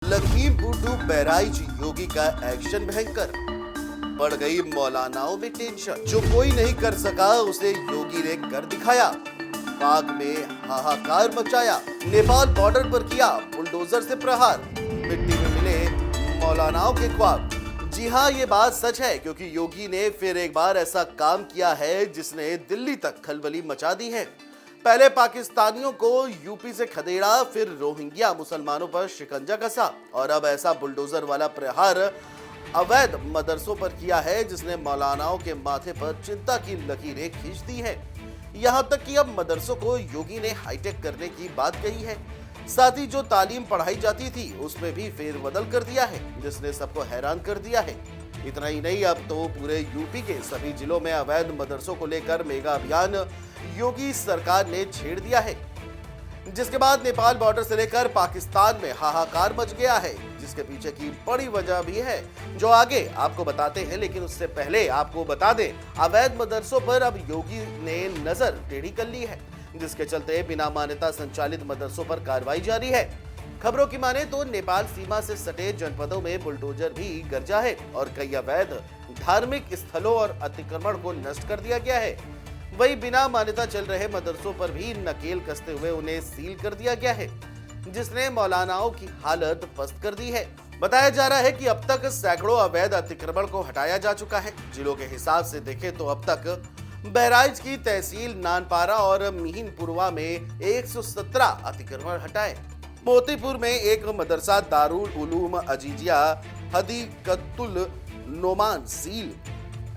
Lakhimpur to Bahraich योगी का action भयंकर। बढ़ गई मौलानाओं में टेंशन। जो कोई नहीं कर सका उसे योगी ने कर दिखाया। पाक में हाहाकार मचाया। नेपाल बॉर्डर पर किया बुलडोजर से प्रहार। मिट्टी में मिले मौलानाओं के ख्वाब। जी हाँ, ये बात सच है, क्योंकि योगी ने फिर एक बार ऐसा काम किया है जिसने दिल्ली तक खलबली मचा दी है। पहले पाकिस्तानियों को यूपी से खदेड़ा, फिर रोहिंग्या मुसलमानों पर शिकंजा कसा और अब ऐसा बुलडोजर वाला प्रहार अवैध मदरसों पर किया है जिसने मौलानाओं के माथे पर चिंता की लकीरें खींच दी है। यहां तक कि अब मदरसों को योगी ने हाईटेक करने की बात कही है। साथ ही जो तालीम पढ़ाई जाती थी उसमें भी फेरबदल कर दिया है, जिसने सबको हैरान कर दिया है। इतना ही नहीं, अब तो पूरे यूपी के सभी जिलों में अवैध मदरसों को लेकर मेगा अभियान योगी सरकार ने छेड़ दिया है, जिसके बाद नेपाल बॉर्डर से लेकर पाकिस्तान में हाहाकार मच गया है, जिसके पीछे की बड़ी वजह भी है जो आगे आपको बताते हैं। लेकिन उससे पहले आपको बता दें, अवैध मदरसों पर अब योगी ने नजर टेढ़ी कर ली है, जिसके चलते बिना मान्यता संचालित मदरसों पर कार्रवाई जारी है। खबरों की माने तो नेपाल सीमा से सटे जनपदों में बुलडोजर भी गरजा है और कई अवैध धार्मिक स्थलों और अतिक्रमण को नष्ट कर दिया गया है। वही बिना मान्यता चल रहे मदरसों पर भी नकेल कसते हुए उन्हें सील कर दिया गया है, जिसने मौलानाओं की हालत पस्त कर दी है। बताया जा रहा है कि अब तक सैकड़ों अवैध अतिक्रमण को हटाया जा चुका है। जिलों के हिसाब से देखें तो अब तक बहराइच की तहसील नानपारा और मिहिनपुरवा में 117 अतिक्रमण हटाए। मोतीपुर में एक मदरसा दारुल उलूम अजीजिया हदीकतुल नोमान सील।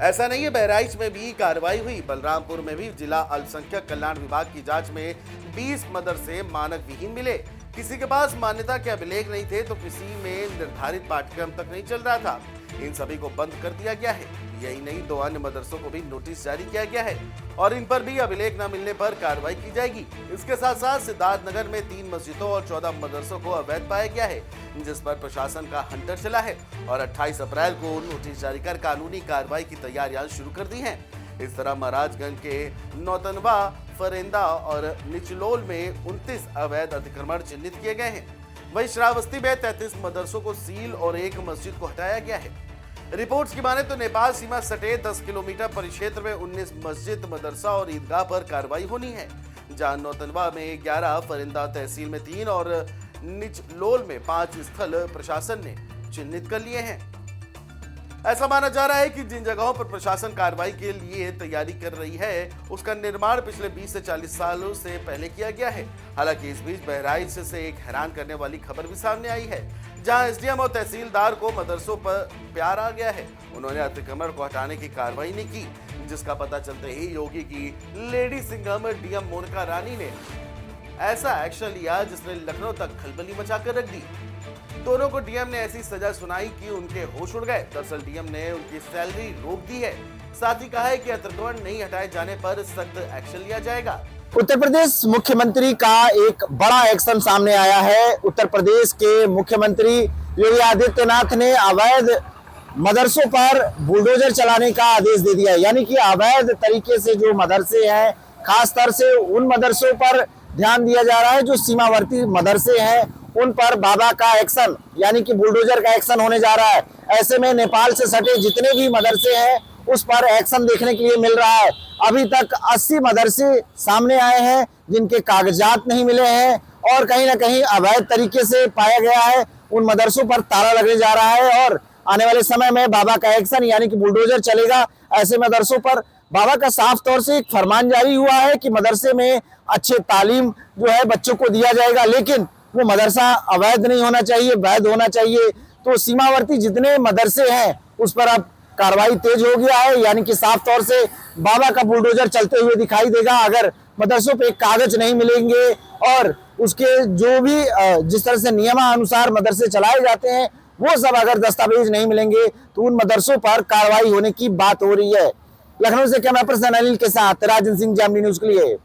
ऐसा नहीं है, बहराइच में भी कार्रवाई हुई। बलरामपुर में भी जिला अल्पसंख्यक कल्याण विभाग की जांच में 20 मदरसे मानक विहीन मिले। किसी के पास मान्यता के अभिलेख नहीं थे तो किसी में निर्धारित पाठ्यक्रम तक नहीं चल रहा था। इन सभी को बंद कर दिया गया है। यही नहीं, 2 अन्य मदरसों को भी नोटिस जारी किया गया है और इन पर भी अभिलेख न मिलने पर कार्रवाई की जाएगी। इसके साथ साथ सिद्धार्थनगर में 3 मस्जिदों और 14 मदरसों को अवैध पाया गया है, जिस पर प्रशासन का हंटर चला है और 28 अप्रैल को नोटिस जारी कर कानूनी कार्रवाई की तैयारियां शुरू कर दी हैं। इस तरह महाराजगंज के नौतनवा, फरेंदा और निचलोल में 29 अवैध अतिक्रमण चिन्हित किए गए हैं। वहीं श्रावस्ती में 33 मदरसों को सील और 1 मस्जिद को हटाया गया है। रिपोर्ट्स की माने तो नेपाल सीमा सटे 10 किलोमीटर परिक्षेत्र में 19 मस्जिद, मदरसा और ईदगाह पर कार्रवाई होनी है, जहां नौतनवा में 11, फरिंदा तहसील में 3 और निचलोल में 5 स्थल प्रशासन ने चिन्हित कर लिए हैं। ऐसा माना जा रहा है कि जिन जगहों पर प्रशासन कार्रवाई के लिए तैयारी कर रही है उसका निर्माण पिछले 20 से 40 सालों से पहले किया गया है। हालांकि इस बीच बहराइच से एक हैरान करने वाली खबर भी सामने आई है, जहां एसडीएम और तहसीलदार को मदरसों पर प्यार आ गया है। उन्होंने अतिक्रमण को हटाने की कार्रवाई नहीं की, जिसका पता चलते ही योगी की लेडी सिंघम डीएम मोनिका रानी ने ऐसा एक्शन लिया जिसने लखनऊ तक खलबली मचाकर रख दी। दोनों को डीएम ने ऐसी सजा सुनाई कि उनके होश उड़ गए। दरअसल डीएम ने उनकी सैलरी रोक दी है। साथ ही कहा है कि अतिक्रमण नहीं हटाए जाने पर सख्त एक्शन लिया जाएगा। उत्तर प्रदेश मुख्यमंत्री का एक बड़ा एक्शन सामने आया है। उत्तर प्रदेश के मुख्यमंत्री योगी आदित्यनाथ ने अवैध मदरसों पर बुलडोजर चलाने का आदेश दे दिया है। यानी कि अवैध तरीके से जो मदरसे हैं, खासतौर से उन मदरसों पर ध्यान दिया जा रहा है जो सीमावर्ती मदरसे हैं, उन पर बाबा का एक्शन यानी कि बुलडोजर का एक्शन होने जा रहा है। ऐसे में नेपाल से सटे जितने भी मदरसे हैं उस पर एक्शन देखने के लिए मिल रहा है। अभी तक 80 मदरसे सामने आए हैं जिनके कागजात नहीं मिले हैं और कहीं ना कहीं अवैध तरीके से पाया गया है। उन मदरसों पर ताला लगने जा रहा है और आने वाले समय में बाबा का एक्शन यानी कि बुलडोजर चलेगा। ऐसे मदरसों पर बाबा का साफ तौर से एक फरमान जारी हुआ है कि मदरसे में अच्छे तालीम जो है बच्चों को दिया जाएगा, लेकिन वो मदरसा अवैध नहीं होना चाहिए, वैध होना चाहिए। तो सीमावर्ती जितने मदरसे हैं उस पर अब कार्रवाई तेज हो गया है। यानी कि साफ तौर से बाबा का बुलडोजर चलते हुए दिखाई देगा। अगर मदरसों पे कागज नहीं मिलेंगे और उसके जो भी जिस तरह से नियमानुसार मदरसे चलाए जाते हैं वो सब अगर दस्तावेज नहीं मिलेंगे तो उन मदरसों पर कार्रवाई होने की बात हो रही है। लखनऊ से कैमरा पर्सन अनिल के साथ राजन सिंह, जामनी न्यूज के लिए।